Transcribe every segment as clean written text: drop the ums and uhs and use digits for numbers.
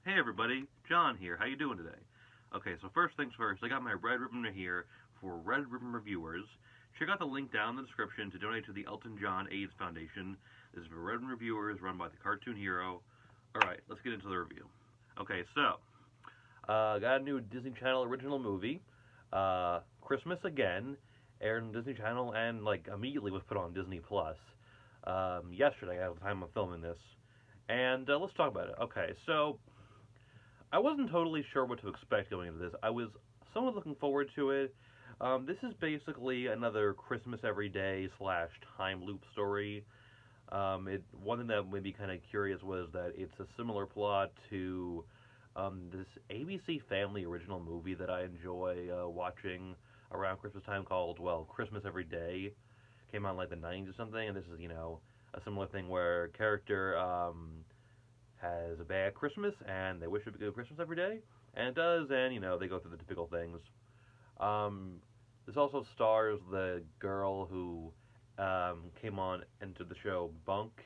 Hey everybody, John here. How you doing today? Okay, so first things first, I got my red ribbon here for Red Ribbon Reviewers. Check out the link down in the description to donate to the Elton John AIDS Foundation. This is for Red Ribbon Reviewers, run by the cartoon hero. Alright, let's get into the review. Okay, so, got a new Disney Channel original movie, Christmas Again, aired on Disney Channel and, immediately was put on Disney Plus. Yesterday, at the time of filming this. And let's talk about it. Okay, so I wasn't totally sure what to expect going into this. I was somewhat looking forward to it. This is basically another Christmas Every Day slash time loop story. One thing that made me kind of curious was that it's a similar plot to this ABC Family original movie that I enjoy watching around Christmas time called, well, Christmas Every Day. Came out in like the 90s or something, and this is, a similar thing where character has a bad Christmas and they wish it would be a good Christmas every day, and it does, and they go through the typical things. Um, this also stars the girl who came on into the show Bunked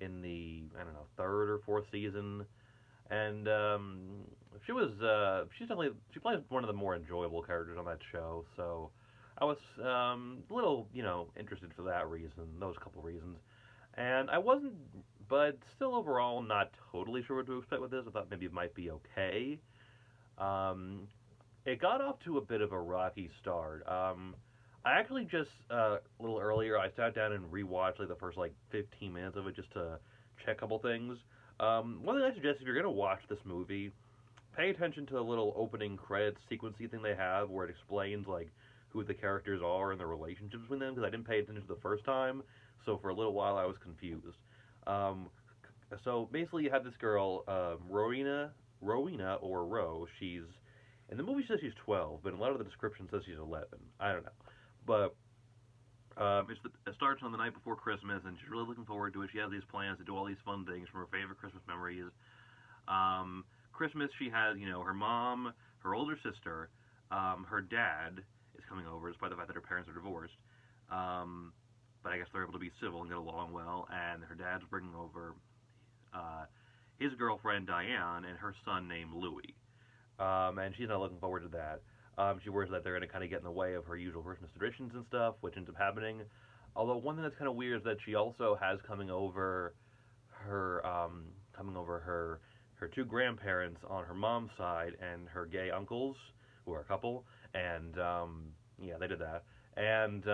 in the I don't know third or fourth season, and she plays one of the more enjoyable characters on that show. So I was a little interested for that reason, those couple reasons. And I wasn't, but still overall not totally sure what to expect with this. I thought maybe it might be okay. Um, it got off to a bit of a rocky start. I actually just a little earlier I sat down and rewatched like the first 15 minutes of it just to check a couple things. One thing I suggest if you're gonna watch this movie, pay attention to the little opening credits sequencey thing they have where it explains who the characters are and the relationships between them because I didn't pay attention to the first time, so for a little while I was confused. Um, so basically, you have this girl, Rowena or Ro. She's in the movie says she's 12, but in a lot of the description says she's 11. I don't know, but it starts on the night before Christmas, and she's really looking forward to it. She has these plans to do all these fun things from her favorite Christmas memories. Christmas, she has her mom, her older sister, her dad is coming over, despite the fact that her parents are divorced. Um, but I guess they're able to be civil and get along well. And her dad's bringing over uh, his girlfriend Diane and her son named Louis. And she's not looking forward to that. She worries that they're going to kind of get in the way of her usual Christmas traditions and stuff, which ends up happening. Although one thing that's kind of weird is that she also has her coming over her two grandparents on her mom's side and her gay uncles who are a couple, and yeah, they did that, and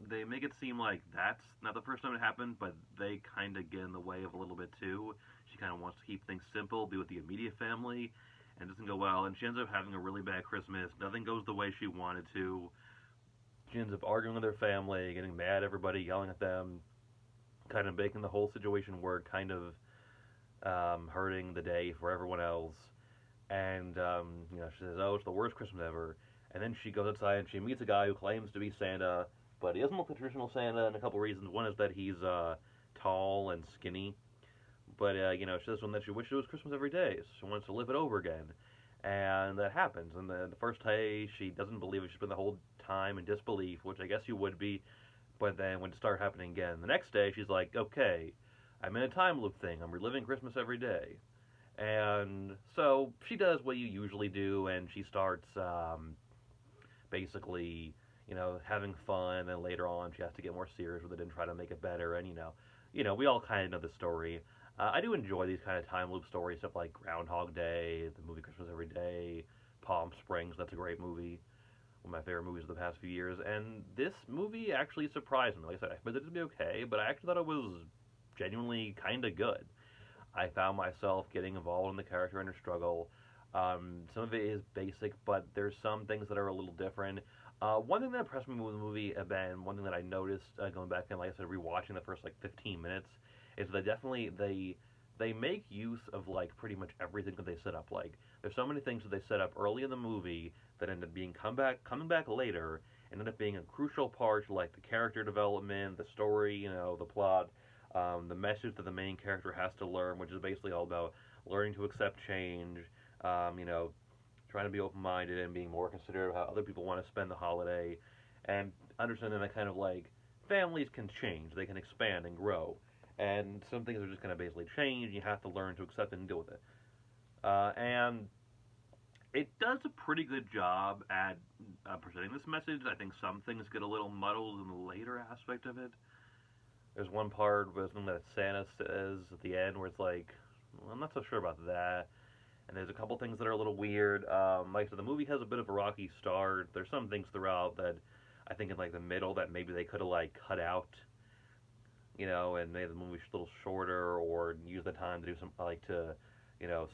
they make it seem like that's not the first time it happened, but they kind of get in the way of a little bit too. She kind of wants to keep things simple, be with the immediate family, and it doesn't go well. And she ends up having a really bad Christmas. Nothing goes the way she wanted to. She ends up arguing with her family, getting mad at everybody, yelling at them, kind of making the whole situation work, kind of hurting the day for everyone else. And she says, "Oh, it's the worst Christmas ever." And then she goes outside and she meets a guy who claims to be Santa, but he doesn't look like the traditional Santa, and a couple reasons. One is that he's tall and skinny, but she says one that she wishes it was Christmas every day. So she wants to live it over again, and that happens. And the first day she doesn't believe it. She spent the whole time in disbelief, which I guess you would be. But then when it started happening again, the next day she's like, "Okay, I'm in a time loop thing. I'm reliving Christmas every day." And so she does what you usually do, and she starts basically, having fun. And then later on, she has to get more serious with it and try to make it better. And we all kind of know the story. I do enjoy these kind of time loop stories, stuff like Groundhog Day, the movie Christmas Every Day, Palm Springs. That's a great movie. One of my favorite movies of the past few years. And this movie actually surprised me. Like I said, I expected it to be okay, but I actually thought it was genuinely kind of good. I found myself getting involved in the character and her struggle. Some of it is basic, but there's some things that are a little different. One thing that impressed me with the movie, and one thing that I noticed going back and, like I said, rewatching the first 15 minutes, is that definitely they make use of pretty much everything that they set up. There's so many things that they set up early in the movie that end up being coming back later, and end up being a crucial part to the character development, the story, the plot, the message that the main character has to learn, which is basically all about learning to accept change, trying to be open-minded and being more considerate of how other people want to spend the holiday, and understanding that kind of families can change, they can expand and grow, and some things are just going to basically change, and you have to learn to accept it and deal with it. And it does a pretty good job at presenting this message. I think some things get a little muddled in the later aspect of it. There's one part where something that Santa says at the end where it's like, well, I'm not so sure about that. And there's a couple things that are a little weird. Like, so the movie has a bit of a rocky start. There's some things throughout that I think in like the middle that maybe they could have like cut out, and made the movie a little shorter, or use the time to do some like to,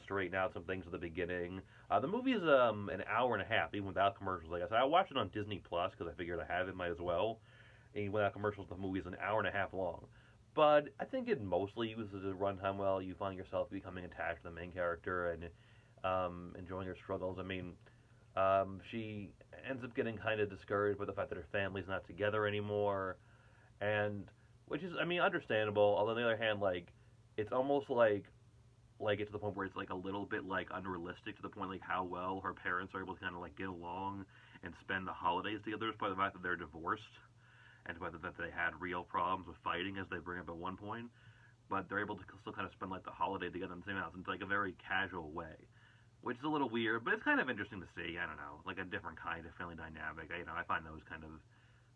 straighten out some things at the beginning. The movie is an hour and a half, even without commercials. Like I said, I watched it on Disney Plus because I figured I have it, might as well. And without commercials, the movie is an hour and a half long. But I think it mostly uses the runtime well. You find yourself becoming attached to the main character and enjoying her struggles. I mean, she ends up getting kind of discouraged by the fact that her family's not together anymore, and which is, I mean, understandable. Although on the other hand, like, it's almost like it's to the point where it's like a little bit like unrealistic, to the point like how well her parents are able to kind of like get along and spend the holidays together, despite the fact that they're divorced, and despite the fact that they had real problems with fighting, as they bring up at one point. But they're able to still kind of spend like the holiday together in the same house in like a very casual way, which is a little weird, but it's kind of interesting to see. I don't know, like a different kind of family dynamic. I find those kind of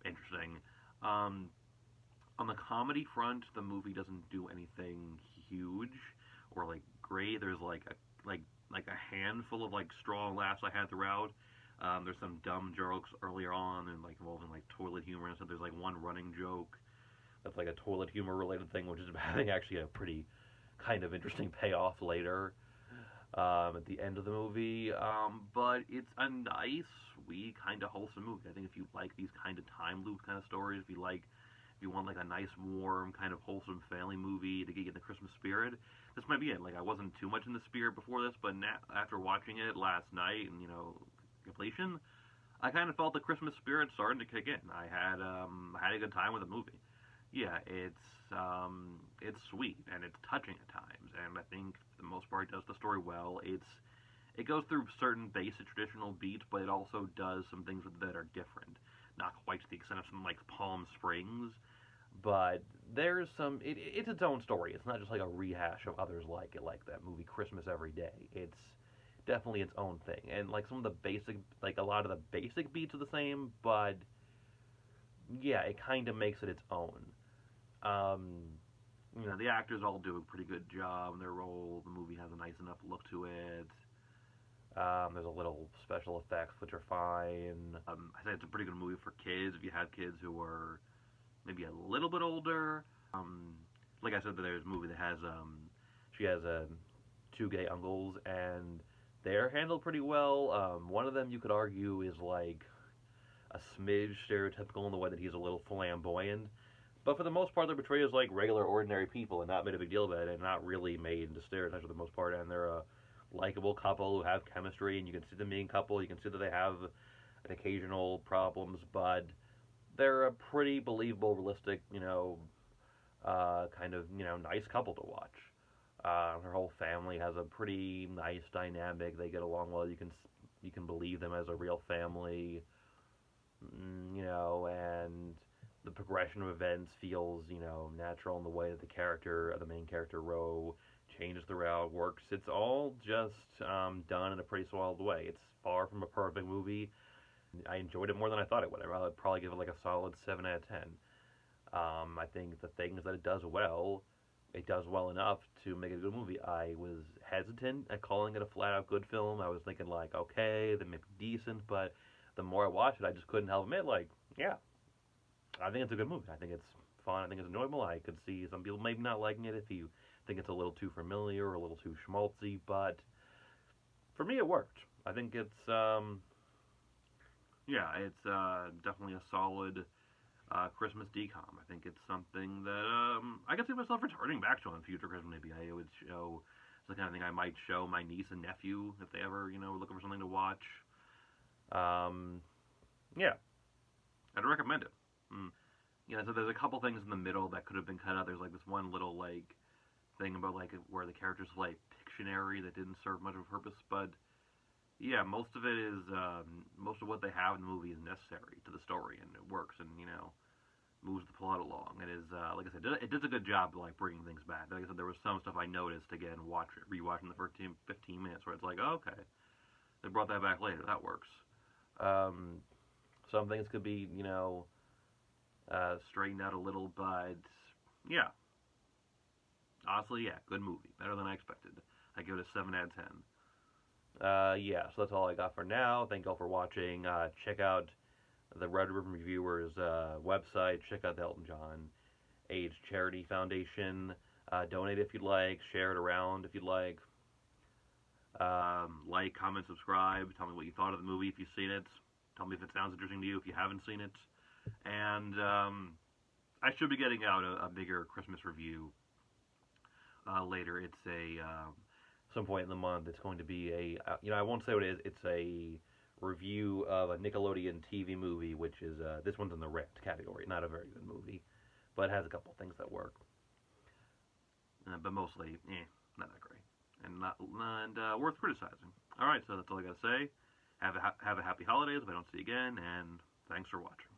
interesting. On the comedy front, the movie doesn't do anything huge or like great. There's like a handful of like strong laughs I had throughout. There's some dumb jokes earlier on and like involving like toilet humor and stuff. There's like one running joke that's like a toilet humor related thing, which is having actually a pretty kind of interesting payoff later at the end of the movie. But it's a nice, sweet, kind of wholesome movie. I think if you like these kind of time loop kind of stories, if you want like a nice, warm, kind of wholesome family movie to get you in the Christmas spirit, this might be it. Like, I wasn't too much in the spirit before this, but after watching it last night and completion, I kind of felt the Christmas spirit starting to kick in. I had a good time with the movie. Yeah, it's sweet and it's touching at times, and I think for the most part it does the story well. It goes through certain basic traditional beats, but it also does some things that are different. Not quite to the extent of something like Palm Springs, but there's some. It's its own story. It's not just like a rehash of others like it, like that movie Christmas Every Day. It's definitely its own thing, and like some of the basic, like a lot of the basic beats are the same, but yeah, it kind of makes it its own. Um, the actors all do a pretty good job in their role. The movie has a nice enough look to it. There's a little special effects, which are fine. I think it's a pretty good movie for kids if you have kids who are maybe a little bit older. Like I said, there's a movie that has she has two gay uncles, and they're handled pretty well. One of them, you could argue, is like a smidge stereotypical in the way that he's a little flamboyant. But for the most part, they're portrayed as like regular, ordinary people, and not made a big deal about it, and not really made into stereotypes for the most part. And they're a likable couple who have chemistry, and you can see them being a couple. You can see that they have an occasional problems, but they're a pretty believable, realistic, kind of nice couple to watch. Her whole family has a pretty nice dynamic. They get along well. You can believe them as a real family, and the progression of events feels, natural in the way that the main character, Ro, changes throughout, works. It's all just done in a pretty solid way. It's far from a perfect movie. I enjoyed it more than I thought it would. I'd probably give it like a solid 7 out of 10. I think the things that it does well enough to make it a good movie. I was hesitant at calling it a flat-out good film. I was thinking like, okay, they may be decent, but the more I watched it, I just couldn't help admit, like, yeah, I think it's a good movie. I think it's fun. I think it's enjoyable. I could see some people maybe not liking it if you think it's a little too familiar or a little too schmaltzy, but for me, it worked. I think it's definitely a solid Christmas DCOM. I think it's something that I can see myself returning back to on future Christmas. Maybe I would show. It's the kind of thing I might show my niece and nephew if they ever, were looking for something to watch. Yeah, I'd recommend it. So there's a couple things in the middle that could have been cut out. There's like this one little like thing about like where the characters like Pictionary that didn't serve much of a purpose, but yeah, most of it is most of what they have in the movie is necessary to the story, and it works. And moves the plot along. It is, like I said, it does a good job of, like, bringing things back. Like I said, there was some stuff I noticed, again, rewatching the first 15 minutes, where it's like, oh, okay, they brought that back later. That works. Um, some things could be, straightened out a little, but yeah, honestly, yeah, good movie. Better than I expected. I give it a 7 out of 10. Yeah, so that's all I got for now. Thank you all for watching. Check out the Red Ribbon Reviewers website. Check out the Elton John AIDS Charity Foundation. Donate if you'd like. Share it around if you'd like. Like, comment, subscribe. Tell me what you thought of the movie if you've seen it. Tell me if it sounds interesting to you if you haven't seen it. And I should be getting out a bigger Christmas review later. It's some point in the month. It's going to be I won't say what it is. It's a review of a Nickelodeon TV movie, which is this one's in the wrecked category. Not a very good movie, but it has a couple things that work. But mostly, not that great, and worth criticizing. All right, so that's all I gotta say. Have a happy holidays if I don't see you again, and thanks for watching.